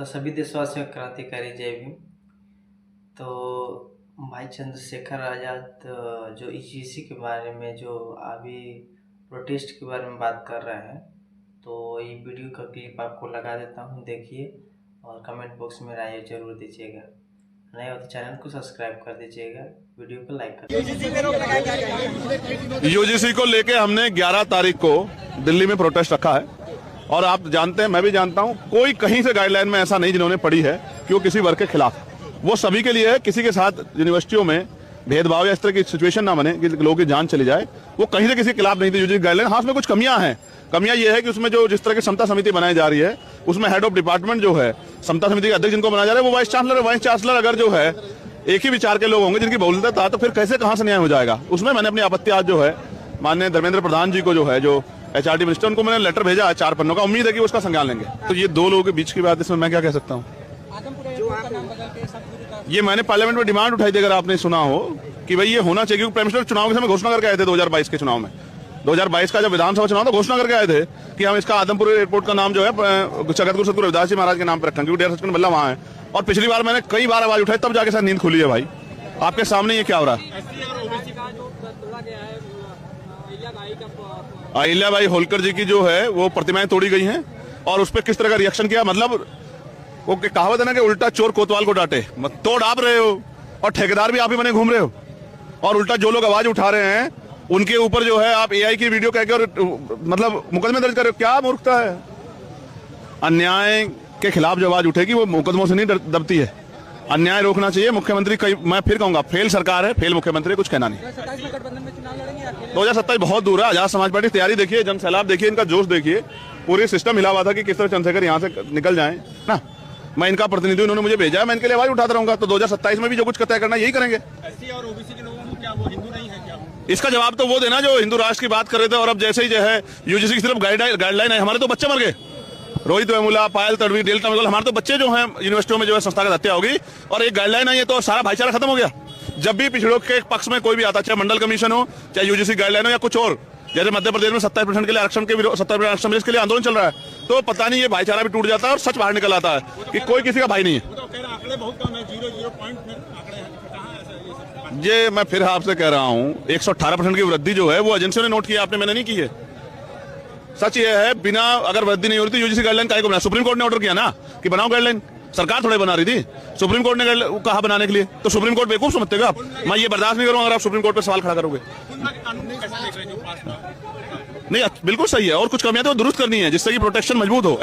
तो सभी देशवासियों को क्रांतिकारी जय भीम। तो भाई चंद्रशेखर आज़ाद जो ईसीसी के बारे में जो अभी प्रोटेस्ट के बारे में बात कर रहे हैं, तो ये वीडियो का क्लिप आपको लगा देता हूँ, देखिए और कमेंट बॉक्स में राय जरूर दीजिएगा। नए हो तो चैनल को सब्सक्राइब कर दीजिएगा, वीडियो को लाइक कर दीजिएगा। यूजीसी को लेके हमने 11 तारीख को दिल्ली में प्रोटेस्ट रखा है और आप जानते हैं, मैं भी जानता हूं, कोई कहीं से गाइडलाइन में ऐसा नहीं जिन्होंने पढ़ी है कि वो किसी वर्ग के खिलाफ। वो सभी के लिए है, किसी के साथ यूनिवर्सिटियों में भेदभाव या इस तरह की सिचुएशन ना बने कि लोगों की जान चली जाए, वो कहीं से किसी के खिलाफ नहीं थी यूजीसी गाइडलाइन। हाँ, उसमें कुछ कमियां हैं। कमियां ये है कि उसमें जो जिस तरह की समता समिति बनाई जा रही है, उसमें हेड ऑफ डिपार्टमेंट जो है, समता समिति के अध्यक्ष जिनको बनाया जा रहा है वो वाइस चांसलर है। वाइस चांसलर अगर जो है एक ही विचार के लोग होंगे जिनकी बहुलता था, तो फिर कैसे कहां से न्याय हो जाएगा। उसमें मैंने अपनी आपत्ति आज जो है माननीय धर्मेंद्र प्रधान जी को, जो है जो एचआरडी मिनिस्टर, उनको मैंने लेटर भेजा है 4 पन्नों का। उम्मीद है कि उसका संज्ञान लेंगे। तो ये दो लोगों के बीच की बात, इसमें मैं क्या कह सकता हूँ। ये मैंने पार्लियामेंट में डिमांड उठाई थी, अगर आपने सुना हो, कि भाई ये होना चाहिए। क्योंकि प्राइम मिनिस्टर चुनाव के समय घोषणा करके आए थे 2022 के चुनाव में। 2022 का जब विधानसभा चुनाव था, घोषणा करके आए थे कि हम इसका आदमपुर एयरपोर्ट का नाम जो है जगतगुरु सतगुरु रविदास जी महाराज के नाम पर रखेंगे, क्योंकि डेरा सचखंड बल्ला वहां है। और पिछली बार मैंने कई बार आवाज उठाई, तब जाके शायद नींद खुली है। भाई आपके सामने ये क्या हो रहा है। अहिल्याबाई होलकर जी की जो है वो प्रतिमाएं तोड़ी गई हैं और उस पर किस तरह का रिएक्शन किया। मतलब वो कहावत है ना कि उल्टा चोर कोतवाल को डांटे। तोड़ आप रहे हो और ठेकेदार भी आप ही बने घूम रहे हो, और उल्टा जो लोग आवाज उठा रहे हैं उनके ऊपर जो है आप एआई की वीडियो कह के और मतलब मुकदमे दर्ज कर रहे हो। क्या मूर्खता है। अन्याय के खिलाफ जो आवाज उठेगी वो मुकदमों से नहीं दबती है। अन्याय रोकना चाहिए। मुख्यमंत्री मैं फिर कहूंगा, फेल सरकार है, फेल मुख्यमंत्री, कुछ कहना नहीं। 2027 बहुत दूर है। आजाद समाज पार्टी तैयारी देखिए, जन सैलाब देखिए, इनका जोश देखिए। पूरी सिस्टम हिला हुआ था कि किस तरह चंद्रशेखर यहाँ से निकल जाए ना। मैं इनका प्रतिनिधि, उन्होंने मुझे भेजा है, मैं इनके लिए आवाज उठाता रहूंगा। तो 2027 में भी जो कुछ तय करना यही करेंगे। एससी और ओबीसी के लोगों को क्या वो हिंदू नहीं है क्या? इसका जवाब तो वो देना जो हिंदू राष्ट्र की बात कर रहे थे, और अब जैसे ही जो है यूजीसी की सिर्फ गाइडलाइन है। हमारे तो बच्चे मर गए, रोहित वेमुला, पायल तड़वी, डेल्टा मेगल, हमारे तो बच्चे जो हैं यूनिवर्सिटियों में जो है संस्थागत हत्या होगी, और एक गाइडलाइन है, ये तो सारा भाईचारा खत्म हो गया। जब भी पिछड़ों के पक्ष में कोई भी आता, चाहे मंडल कमीशन हो, चाहे यूजीसी गाइडलाइन हो या कुछ और, जैसे मध्य प्रदेश में 27% के लिए आरक्षण के विरोध, 27% आरक्षण के लिए आंदोलन चल रहा है, तो पता नहीं ये भाईचारा भी टूट जाता है और सच बाहर निकल आता है कि कोई किसी का भाई नहीं है। ये मैं फिर आपसे कह रहा हूँ, 118% की वृद्धि जो है वो एजेंसियों ने नोट किया, आपने, मैंने नहीं की है। सच ये है, बिना अगर वृद्धि नहीं हो रही थी यूजीसी गाइडलाइन काहे को बनाया। सुप्रीम कोर्ट ने ऑर्डर किया ना कि बनाओ गाइडलाइन, सरकार थोड़े बना रही थी। सुप्रीम कोर्ट ने कहा बनाने के लिए, तो सुप्रीम कोर्ट बेवकूफ समझते हो आप। मैं ये बर्दाश्त नहीं करूंगा अगर आप सुप्रीम कोर्ट पे सवाल खड़ा करोगे। नहीं, बिल्कुल सही है, और कुछ कमियां तो दुरुस्त करनी है जिससे कि प्रोटेक्शन मजबूत हो।